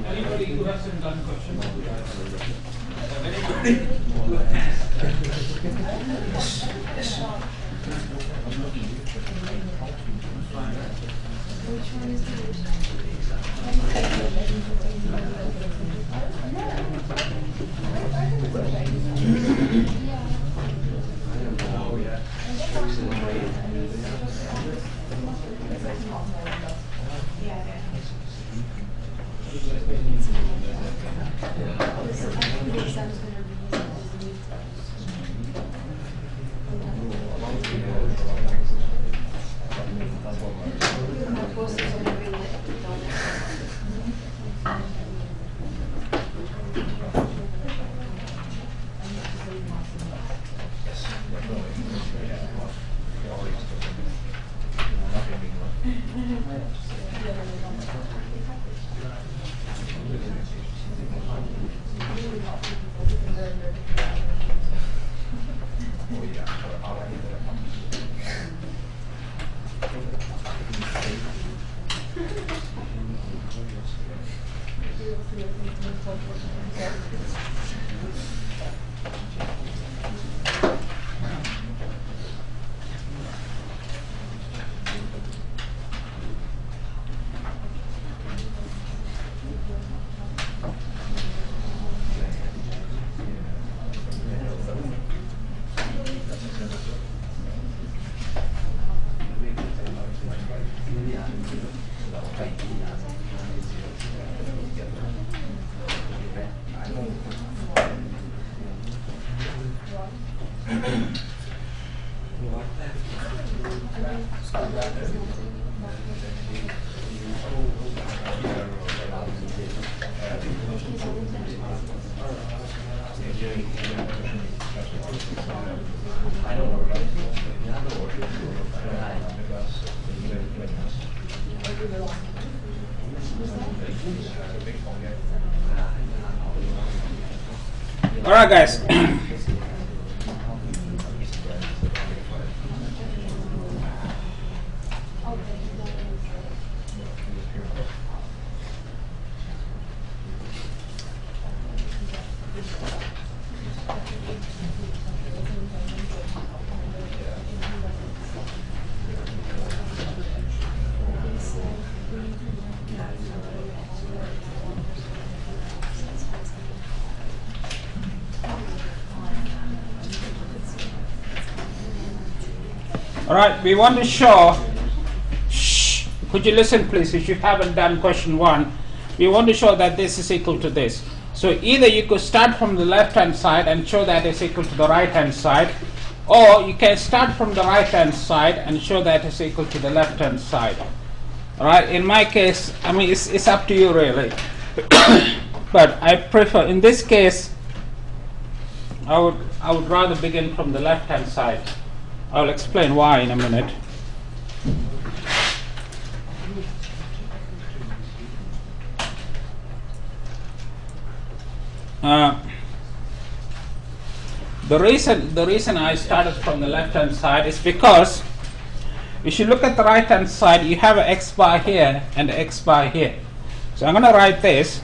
Anybody who hasn't done question? All right, guys. All right, we want to show, shh, could you listen please, if you haven't done question 1, we want to show that this is equal to this. So either you could start from the left hand side and show that it's equal to the right hand side, or you can start from the right hand side and show that it's equal to the left hand side. All right, in my case, I mean, it's up to you really. But I prefer, in this case, I would rather begin from the left hand side. I'll explain why in a minute. uh, the reason I started from the left hand side is because if you look at the right hand side, you have an x bar here and an x bar here. So I'm going to write this.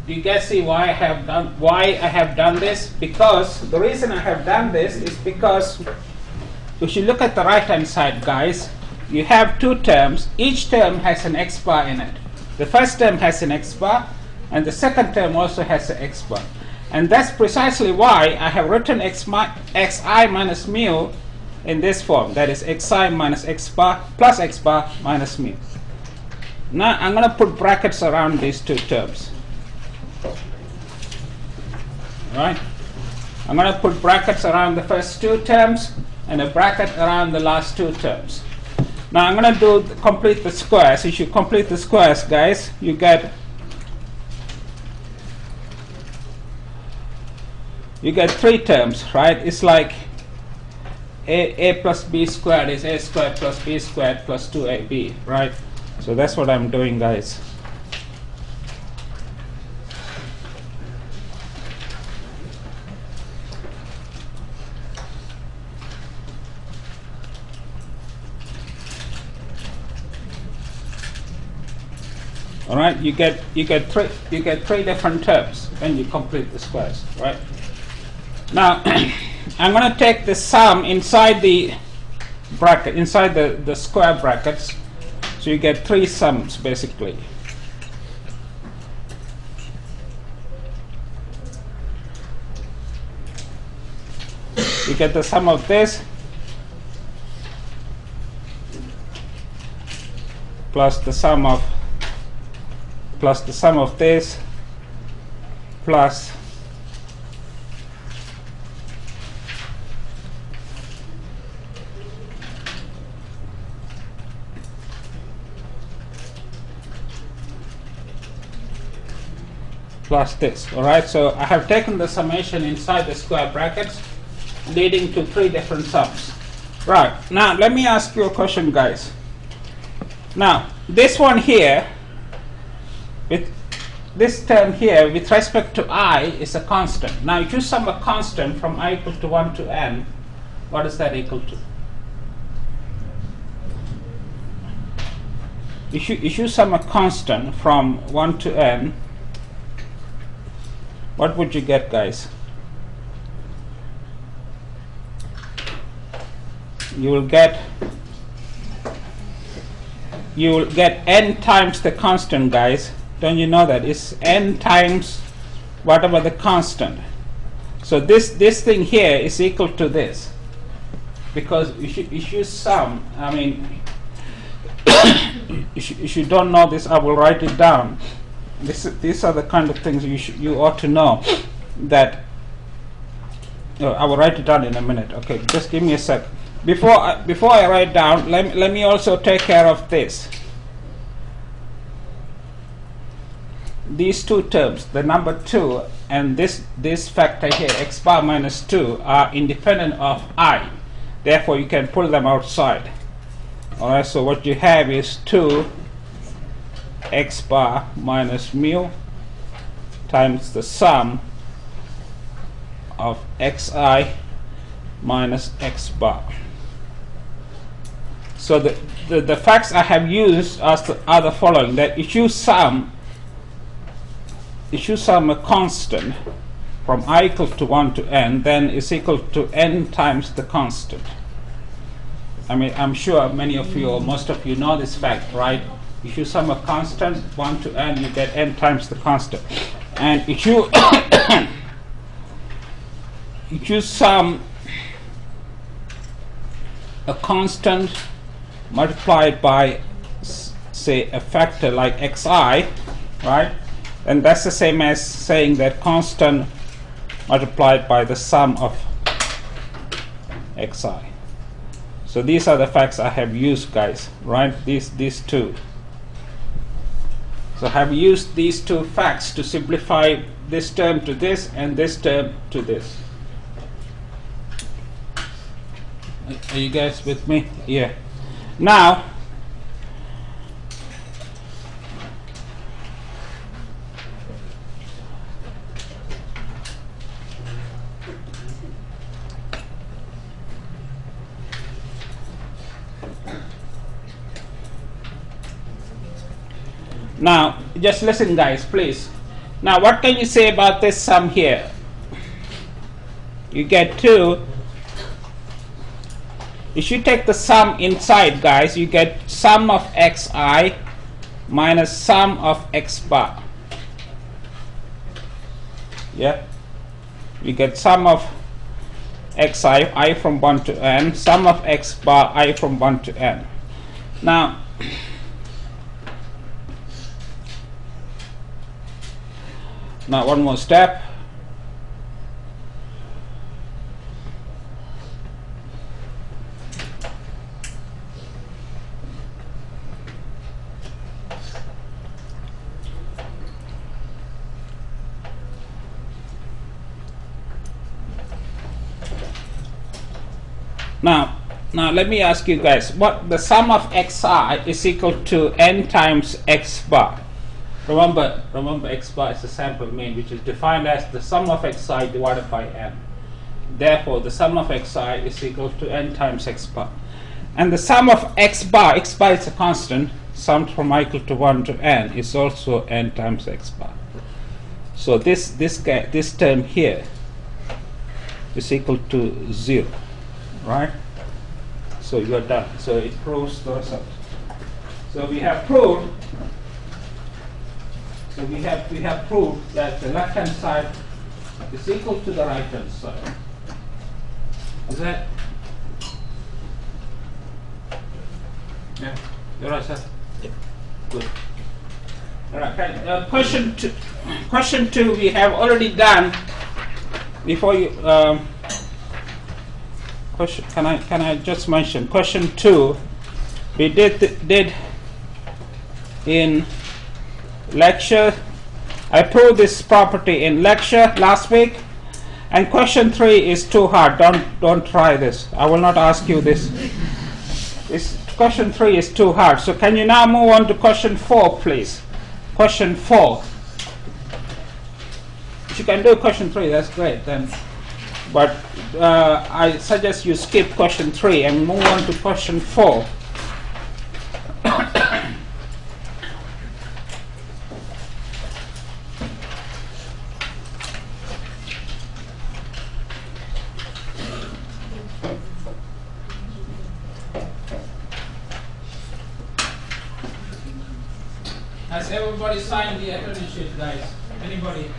You guys see why I have done this? Because the reason I have done this is because if you look at the right hand side, guys, you have two terms. Each term has an x bar in it. The first term has an x bar, and the second term also has an x bar. And that's precisely why I have written xi minus mu in this form. That is xi minus x bar plus x bar minus mu. Now I'm going to put brackets around these two terms. Right? I'm going to put brackets around the first two terms and a bracket around the last two terms. Now I'm going to complete the squares. If you complete the squares, guys, you get three terms, right? It's like a plus b squared is a squared plus b squared plus 2ab, right? So that's what I'm doing, guys. All right, you get three different terms when you complete the squares, right? Now I'm going to take the sum inside the bracket, inside the square brackets. So you get three sums basically. You get the sum of this plus the sum of this plus this. All right, so I have taken the summation inside the square brackets, leading to three different sums. Right, now let me ask you a question, guys. Now this one here, with this term here with respect to I is a constant. Now if you sum a constant from I equal to 1 to n, what is that equal to? If you sum a constant from 1 to n, what would you get, guys? You will get n times the constant, guys. Don't you know that? It's n times whatever the constant. So this thing here is equal to this. Because if you sum, I mean, if you don't know this, I will write it down. These are the kind of things you ought to know. That I will write it down in a minute. Okay, just give me a sec. Before I write down, let me also take care of this. These two terms, the number 2 and this factor here, x bar minus 2, are independent of I. Therefore, you can pull them outside. All right. So what you have is 2 x bar minus mu times the sum of xi minus x bar. So the facts I have used are the following: that if you sum a constant from I equal to 1 to n, then it's equal to n times the constant. I mean, I'm sure many of you or most of you know this fact, right? If you sum a constant 1 to n, you get n times the constant. And if you if you sum a constant multiplied by say a factor like xi, right? And that's the same as saying that constant multiplied by the sum of xi. So these are the facts I have used, guys, right? These two. So I have used these two facts to simplify this term to this, and this term to this. Are you guys with me? Yeah. Now, just listen, guys, please. Now, what can you say about this sum here? You get 2. If you take the sum inside, guys, you get sum of xi minus sum of x bar. Yeah? You get sum of xi, I from 1 to n, sum of x bar, I from 1 to n. Now, one more step. Now let me ask you guys, what the sum of xi is equal to n times x bar. Remember x bar is the sample mean, which is defined as the sum of xi divided by n. Therefore, the sum of xi is equal to n times x bar. And the sum of x bar is a constant, summed from I equal to 1 to n, is also n times x bar. So this term here is equal to 0, right? So you are done. So it proves the result. So we have proved. So we have proved that the left hand side is equal to the right hand side. Is that? Yeah. You're right, sir. Yeah. Good. All right. Question two we have already done. Before you question, can I just mention question 2? We did in lecture. I proved this property in lecture last week, and question 3 is too hard. Don't try this. I will not ask you this. Question 3 is too hard. So can you now move on to question 4, please? Question 4. If you can do question 3, that's great then. But I suggest you skip question 3 and move on to question 4. Has everybody signed the attendance sheet, guys? Anybody?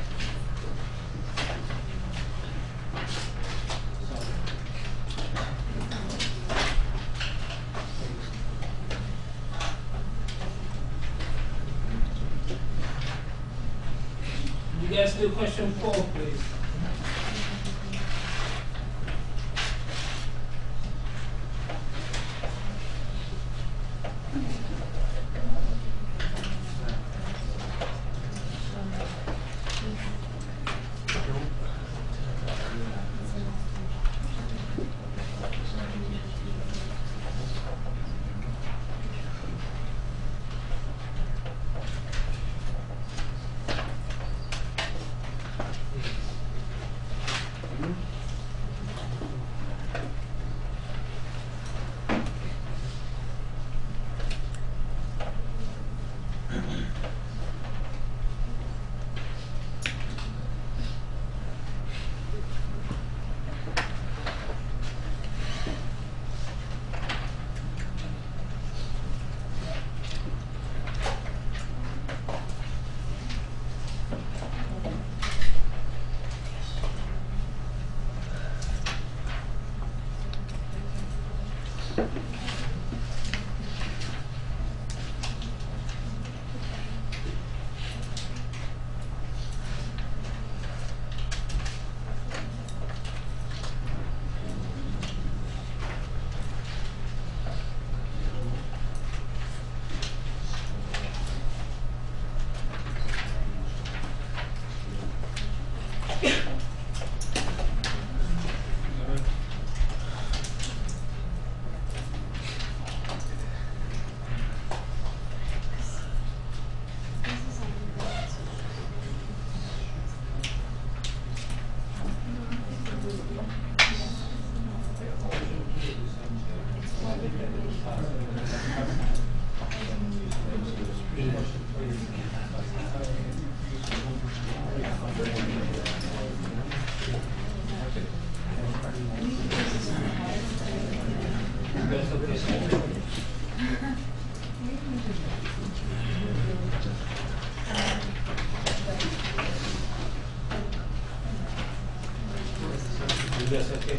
You guys do question 4, please. That's okay.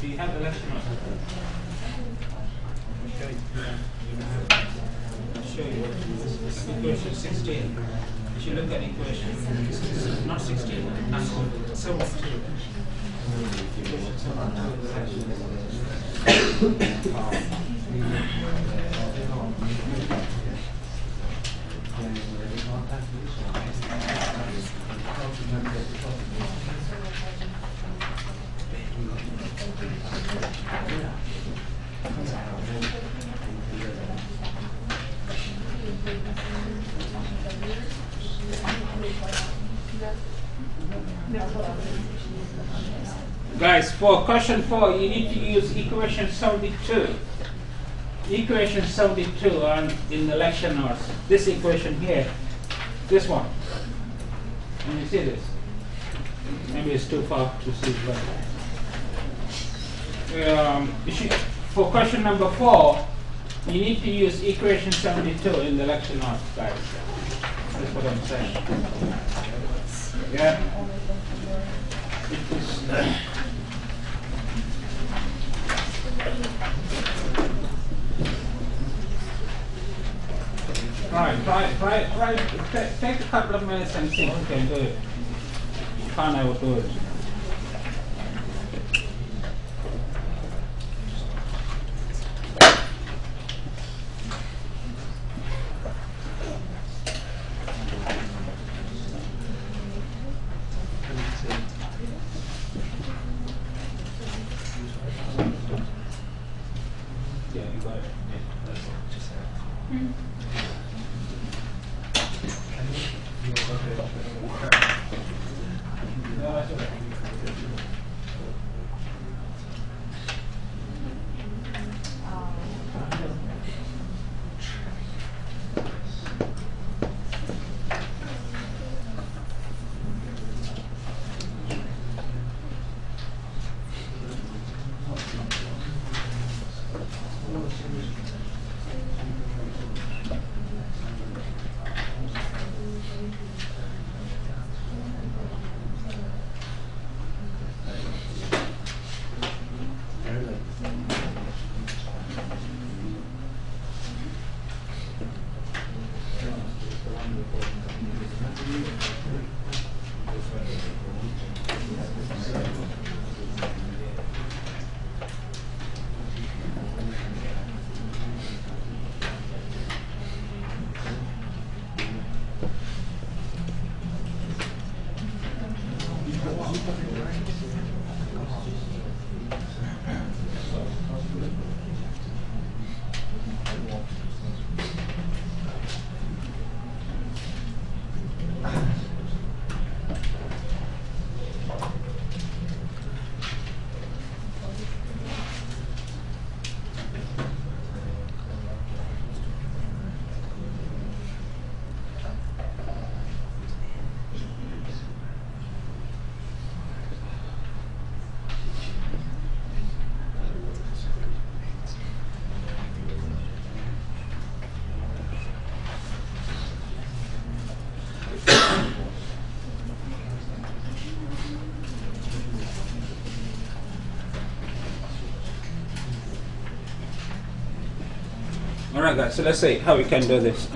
Do you have election or something? I'll show you. Equation 16. If you look at equation, not 16, 17. Guys, for question 4, you need to use equation 72. Equation 72 in the lecture notes. This equation here, this one. Can you see this? Maybe it's too far to see, but for question number 4, you need to use equation 72 in the lecture notes, guys. That's what I'm saying. Yeah. Right. Take a couple of minutes and see if you can do it. If you can't, I will do it. Yeah, you got it. Alright guys, so let's see how we can do this.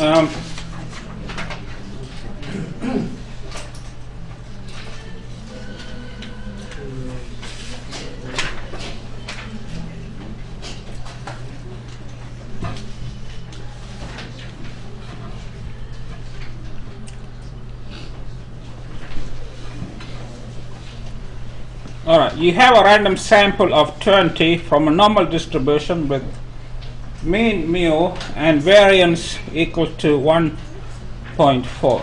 Alright, you have a random sample of 20 from a normal distribution with mean mu and variance equal to 1.4.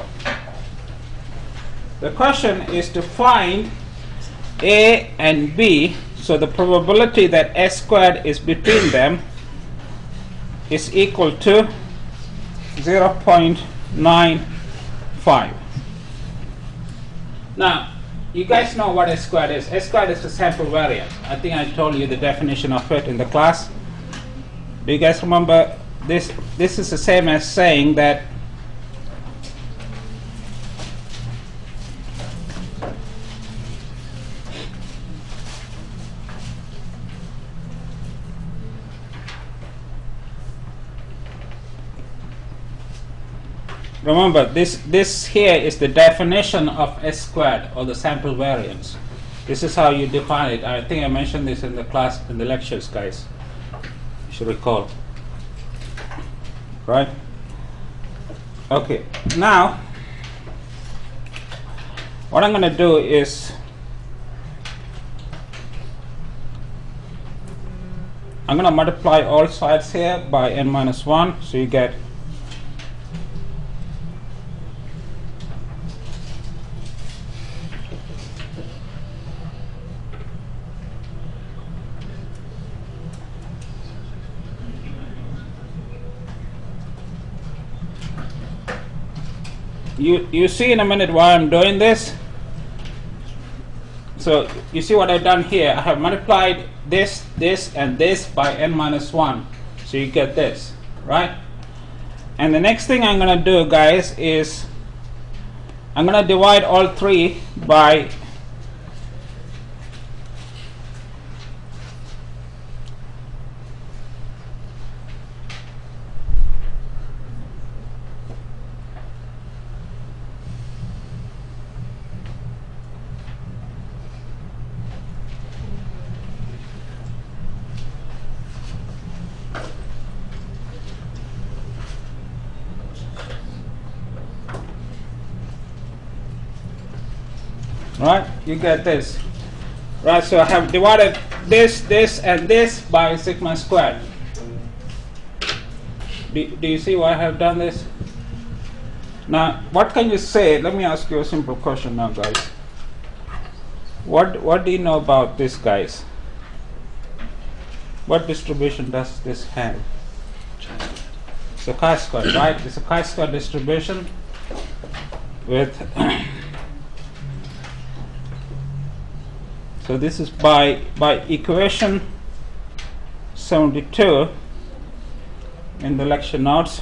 The question is to find A and B, so the probability that S squared is between them is equal to 0.95. Now, you guys know what S squared is. S squared is the sample variance. I think I told you the definition of it in the class. Do you guys remember this? This is the same as saying that remember this here is the definition of S squared, or the sample variance. This is how you define it. I think I mentioned this in the class, in the lectures, guys. You should recall. Right? Okay. Now, what I'm going to do is I'm going to multiply all sides here by n minus 1, so you get you see in a minute why I'm doing this. So you see what I've done here. I have multiplied this, and this by n minus 1. So you get this, right? And the next thing I'm going to do, guys, is I'm going to divide all three by right, you get this, right? So I have divided this, and this by sigma squared. Do you see why I have done this? Now, what can you say? Let me ask you a simple question now, guys. What do you know about this, guys? What distribution does this have? It's a chi-square, right? It's a chi-square distribution with so this is by equation 72 in the lecture notes.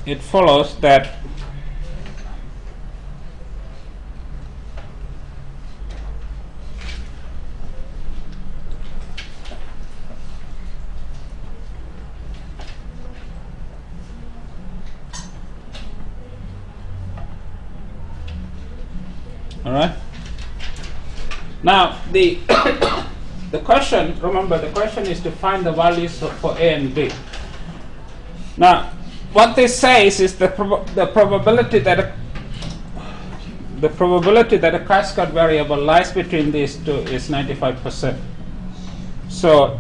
It follows that all right. Now the the question, remember, the question is to find the values for A and B. Now, what this says is the probability that a chi-square variable lies between these two is 95%. So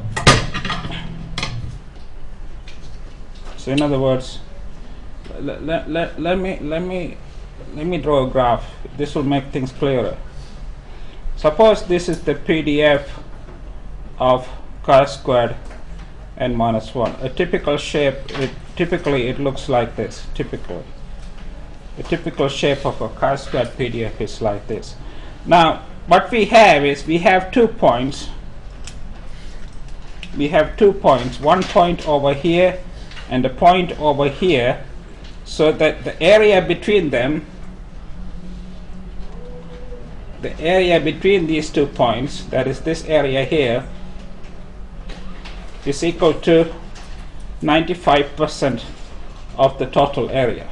in other words, let me draw a graph. This will make things clearer. Suppose this is the PDF of chi-squared n minus 1. A typical shape, typically it looks like this. Typically, the typical shape of a chi-squared PDF is like this. Now, what we have is we have 2 points. We have 2 points. One point over here and a point over here, so that the area between them, the area between these 2 points, that is this area here, is equal to 95% of the total area.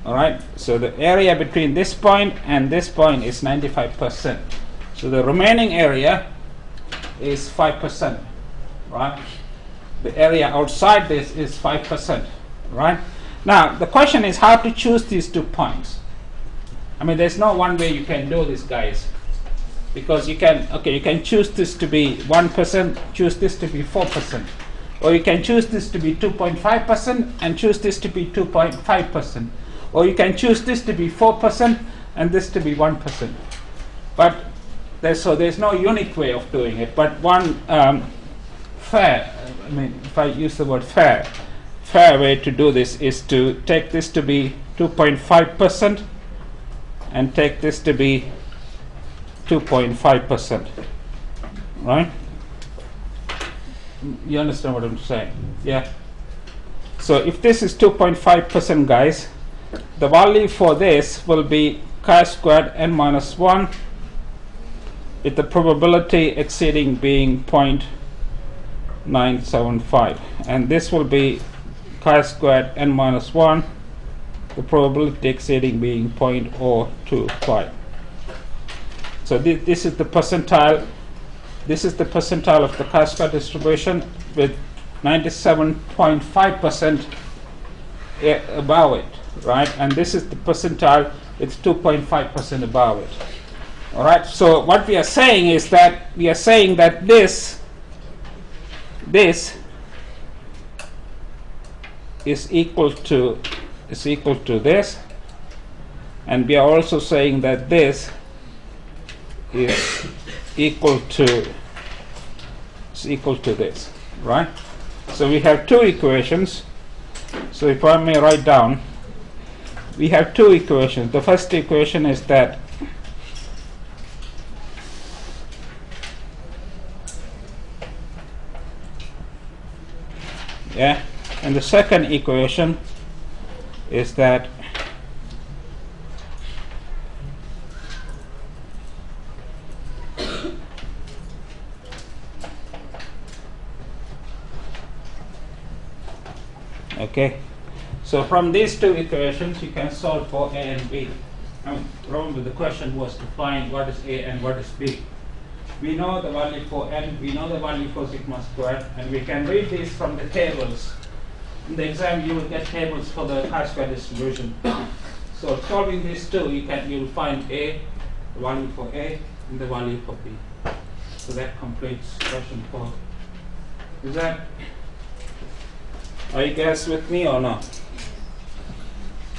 Alright, so the area between this point and this point is 95%. So the remaining area is 5%, right? The area outside this is 5%, right? Now the question is how to choose these 2 points. I mean, there's no one way you can do this, guys, because you can choose this to be 1%, choose this to be 4%, or you can choose this to be 2.5% and choose this to be 2.5%, or you can choose this to be 4% and this to be 1%. But there's no unique way of doing it. But one fair, I mean, if I use the word fair way to do this is to take this to be 2.5% and take this to be 2.5%, right? You understand what I'm saying? Yeah. So if this is 2.5%, guys, the value for this will be chi-squared n minus 1, with the probability exceeding being 0.975, and this will be chi-squared n minus 1, the probability exceeding being 0.025. So this is the percentile. This is the percentile of the chi-square distribution with 97.5% above it, right? And this is the percentile with 2.5% above it. All right. So what we are saying is that this is equal to this, and we are also saying that this is equal to this, right? So we have 2 equations. So if I may write down, we have 2 equations. The first equation is that and the second equation is that okay. So from these 2 equations you can solve for A and B. I mean, remember the question was to find what is A and what is B. We know the value for n, we know the value for sigma squared, and we can read these from the tables. In the exam you will get tables for the chi-square distribution. So solving these 2, you'll find A, the value for A, and the value for B. So that completes question 4. Are you guys with me or not?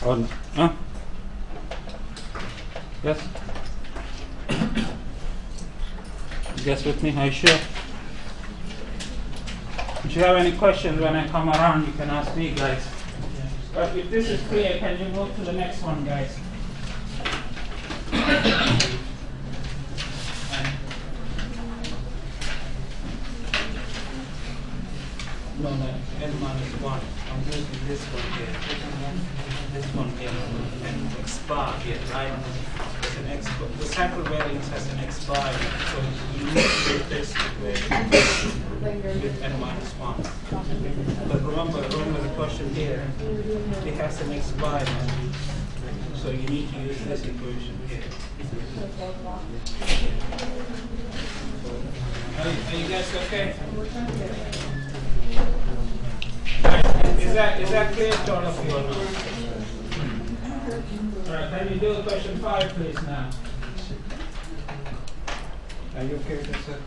Or no? Huh? Yes? You guys with me? Are you sure? If you have any questions when I come around, you can ask me, guys. But if this is clear, can you move to the next one, guys? No, n minus 1. I'm using this one here. This one here. And x bar here, right? There's an x bar. The sample variance has an x bar. So you need to use this equation with n minus 1. But remember the question here. It has an x bar. So you need to use this equation here. Are you guys okay? Is that clear to all of you or not? Alright, can you do question 5 please now? Are you okay with this, sir?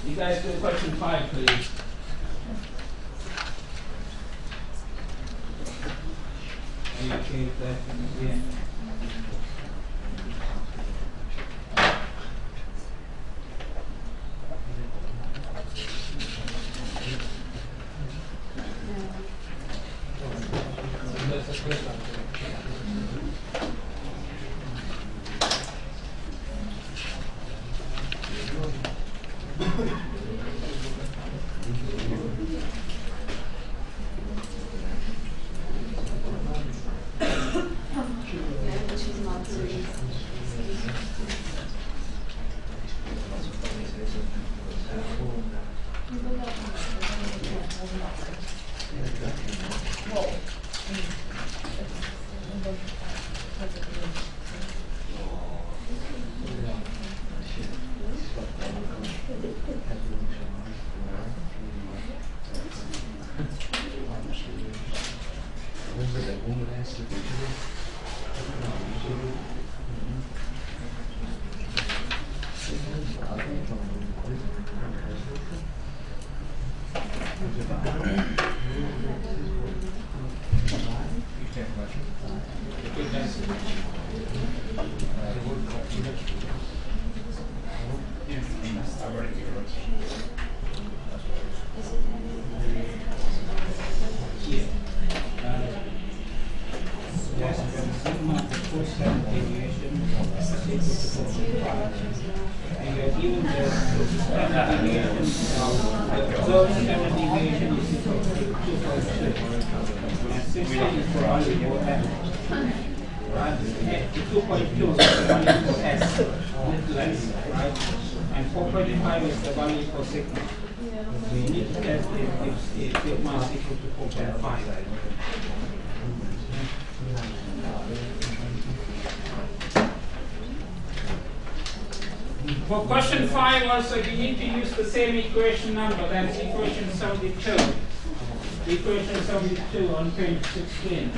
You guys do question 5, please. Are you okay with that? Yeah. And 4.5 is the value for sigma. So you need to test if sigma is equal to 4.5. For question 5 also, you need to use the same equation number, that's equation 72. Equation 72 on page 16.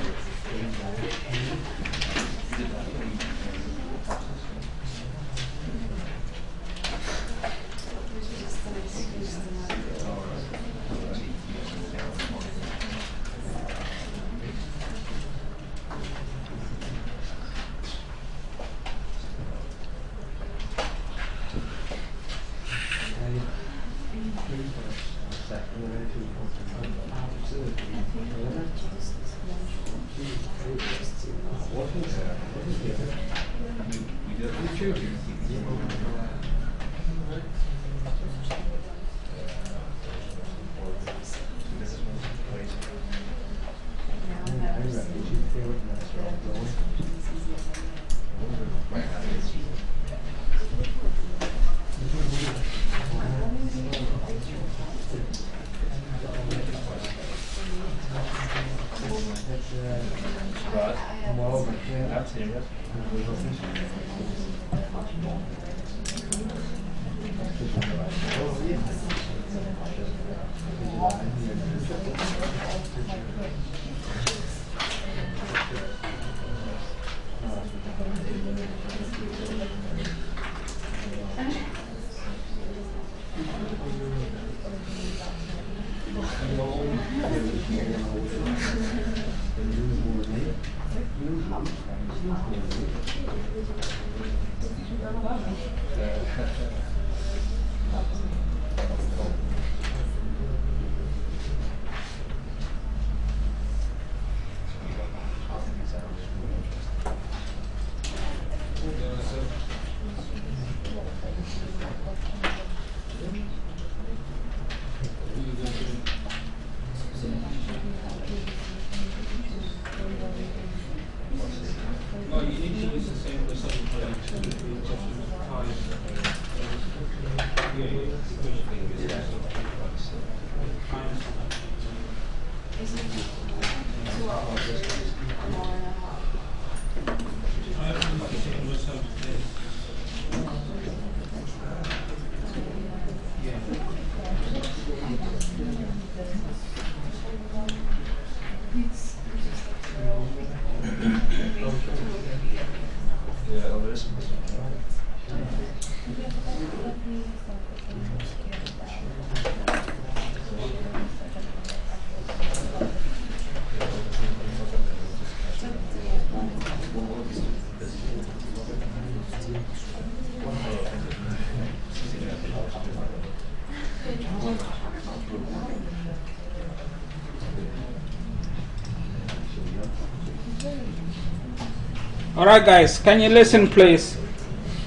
Alright guys, can you listen please?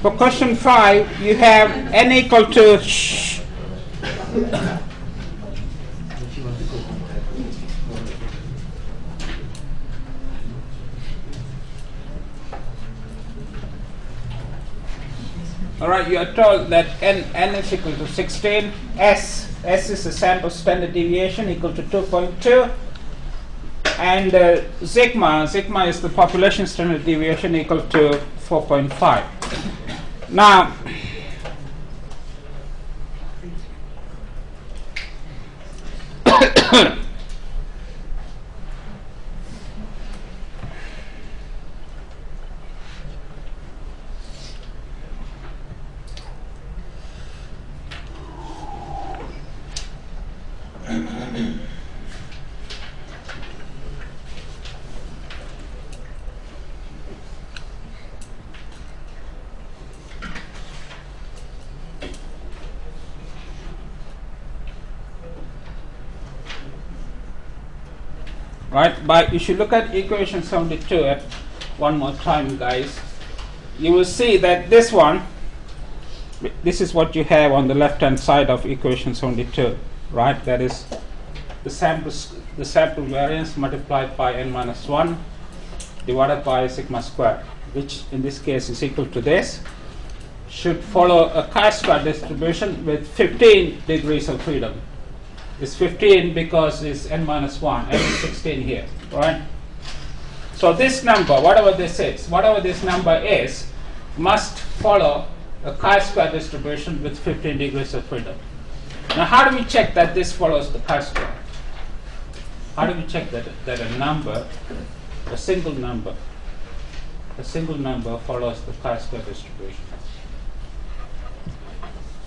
For question 5, you have n equal to Alright, you are told that n is equal to 16, s is the sample standard deviation equal to 2.2, and sigma is the population standard deviation equal to 4.5. Now, right, but if you look at equation 72 at one more time guys, you will see that this is what you have on the left hand side of equation 72, right? That is the sample variance multiplied by n minus 1 divided by sigma squared, which in this case is equal to this, should follow a chi-square distribution with 15 degrees of freedom. It's 15 because it's n minus 1, n is 16 here, right? So this number, whatever this number is, must follow a chi-square distribution with 15 degrees of freedom. Now how do we check that this follows the chi-square? How do we check that a single number follows the chi-square distribution?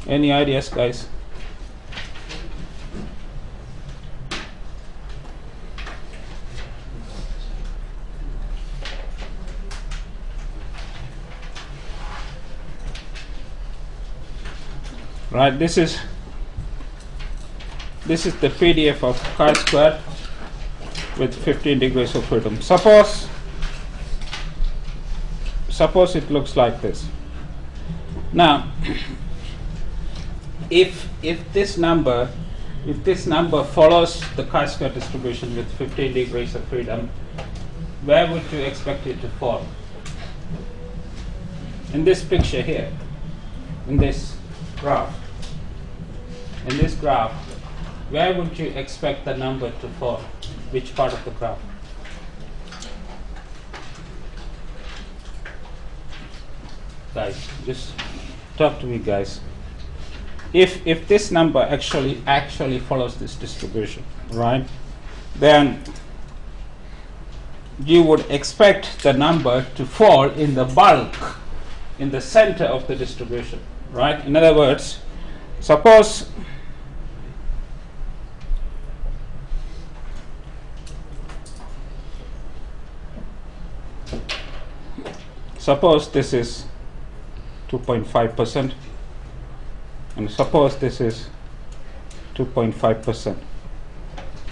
Any ideas, guys? Right, this is the PDF of chi-square with 15 degrees of freedom. Suppose it looks like this. Now, if this number follows the chi-square distribution with 15 degrees of freedom, where would you expect it to fall? In this picture here, in this graph, where would you expect the number to fall? Which part of the graph? Guys, just talk to me, guys. If this number actually follows this distribution, right, then you would expect the number to fall in the bulk, in the center of the distribution, right? In other words, suppose this is 2.5% and suppose this is 2.5%.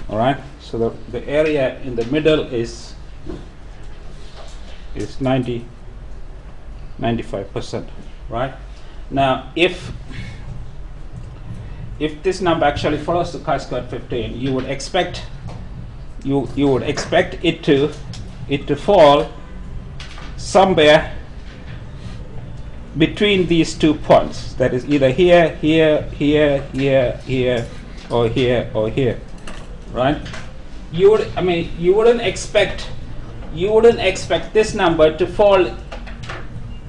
All right, so the area in the middle is 95%, right? Now if this number actually follows the chi-square 15, you would expect it to fall somewhere between these 2 points, that is either here, or here, right? You wouldn't expect this number to fall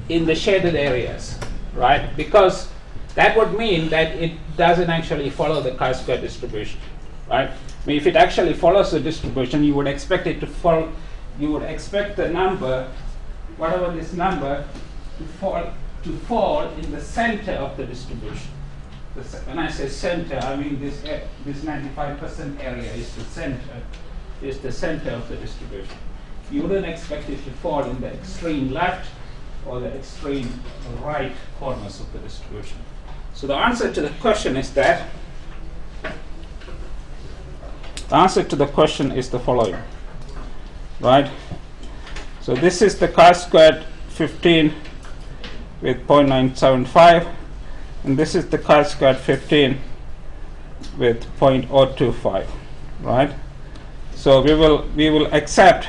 in the shaded areas, right? Because that would mean that it doesn't actually follow the chi-square distribution, right? I mean, if it actually follows the distribution, you would expect it to fall. You would expect the number, whatever this number, to fall in the center of the distribution. When I say center, I mean this 95% area is the center of the distribution. You wouldn't expect it to fall in the extreme left or the extreme right corners of the distribution. So the answer to the question is that the following, right? So this is the chi-squared 15 with 0.975, and this is the chi-squared 15 with 0.025, right? So we will accept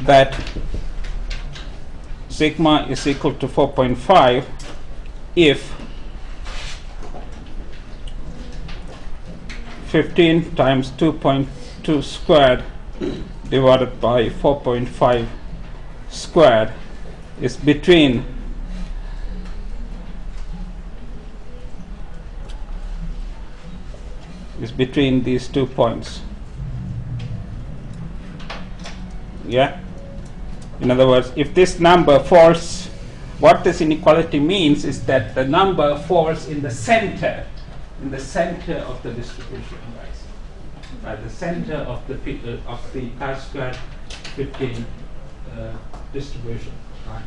that sigma is equal to 4.5 if 15 times 2.2 squared divided by 4.5 squared is between these 2 points. Yeah, in other words, if this number falls, what this inequality means is that the number falls in the center of the distribution, guys. At the center of the chi-squared 15 distribution, right?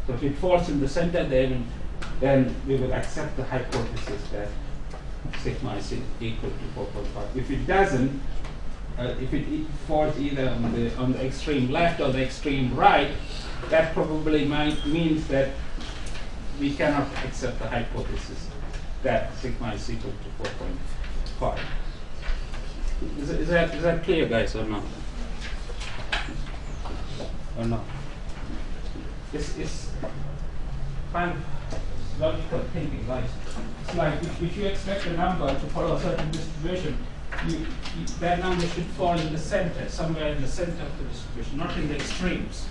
So if it falls in the center, then we will accept the hypothesis that sigma is equal to 4.5. If it doesn't, if it falls either on the extreme left or the extreme right, that probably means that we cannot accept the hypothesis that sigma is equal to 4.5. Is that clear, guys, or not? Or not? It's kind of logical thinking, guys. It's like if you expect a number to follow a certain distribution, that number should fall in the center, somewhere in the center of the distribution, not in the extremes.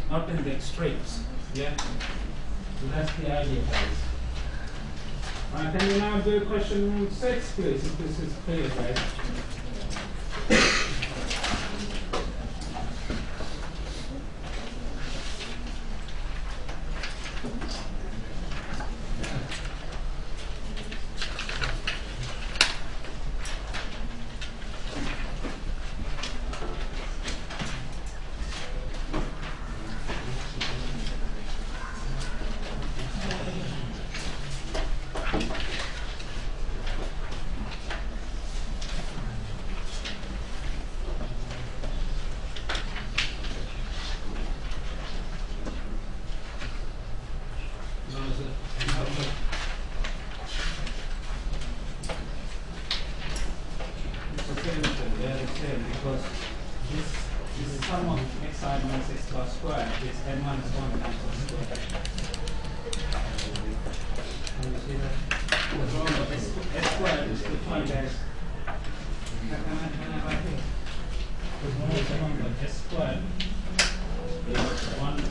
Not in the extremes. Yeah? So that's the idea, guys. Right, can you now do question 6, please, if this is clear, guys? Because this is sum of xi minus x bar squared is n minus 1 times x squared. And you see that? Because remember, s squared is defined as. Can I write this? Because remember, s squared is 1.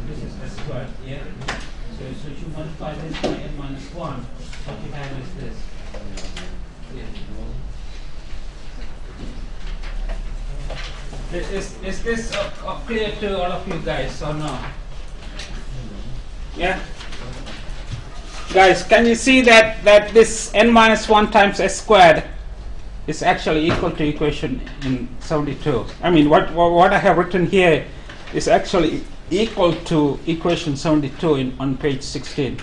This is s squared, yeah? So if you multiply this by n minus 1, what you have is this. Yeah. Is this clear to all of you guys or no? Yeah? Guys, can you see that this n minus 1 times s squared is actually equal to equation in 72? I mean, what I have written here is actually equal to equation 72 on page 16.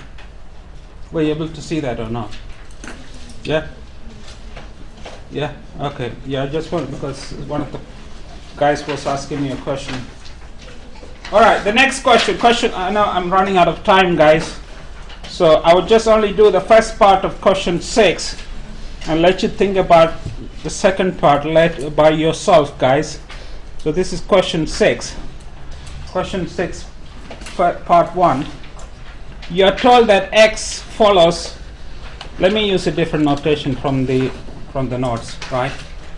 Were you able to see that or not? Yeah? Yeah? Okay. Yeah, I just want, because one of the guys was asking me a question. Alright, the next question. I know I'm running out of time, guys. So I would just only do the first part of question 6 and let you think about the second part by yourself, guys. So this is question 6. Question 6, part 1. You are told that x follows. Let me use a different notation from the notes, right?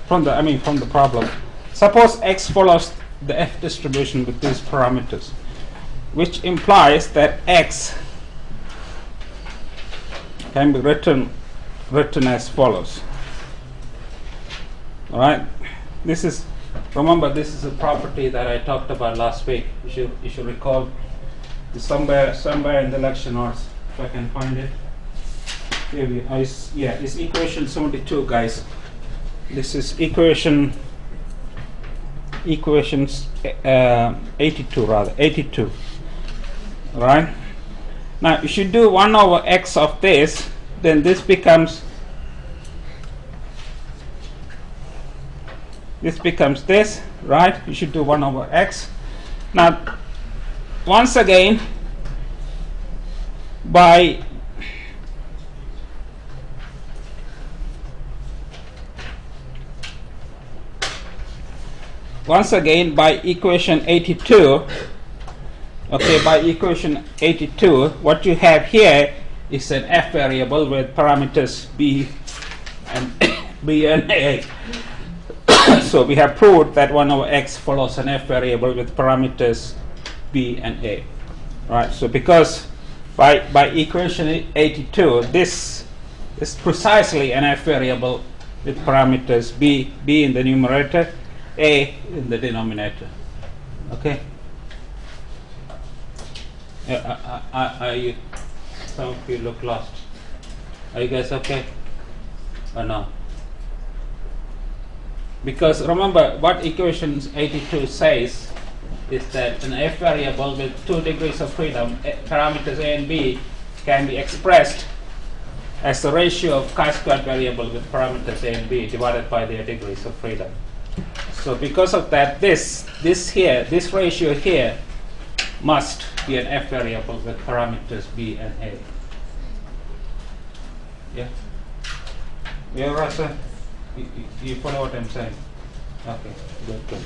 From the problem. Suppose x follows the f distribution with these parameters, which implies that x can be written as follows. All right. Remember, this is a property that I talked about last week. You should recall. It's somewhere in the lecture notes, if I can find it. Here it's equation 72, guys. This is equations 82 rather, 82. Right? Now if you do 1 over x of this, then this becomes this, right? You should do 1 over x. Now once again, by equation 82, okay, by equation 82, what you have here is an f variable with parameters b and b and a. So we have proved that 1 over x follows an f variable with parameters b and a, right? So because by equation 82, this is precisely an f variable with parameters b in the numerator, a in the denominator. Okay. Are you? Some of you look lost. Are you guys okay? Or no? Because remember what equation 82 says is that an f variable with 2 degrees of freedom, parameters a and b, can be expressed as the ratio of chi-squared variable with parameters a and b divided by their degrees of freedom. So because of that, this ratio here must be an f variable with parameters b and a. Yeah? Yeah, Rasa? You follow what I'm saying? Okay, good.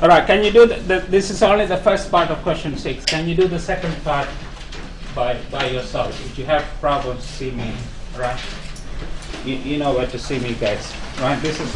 All right, can you do this is only the first part of question 6. Can you do the second part by yourself? If you have problems, see me, right? You know where to see me, guys, right? This is...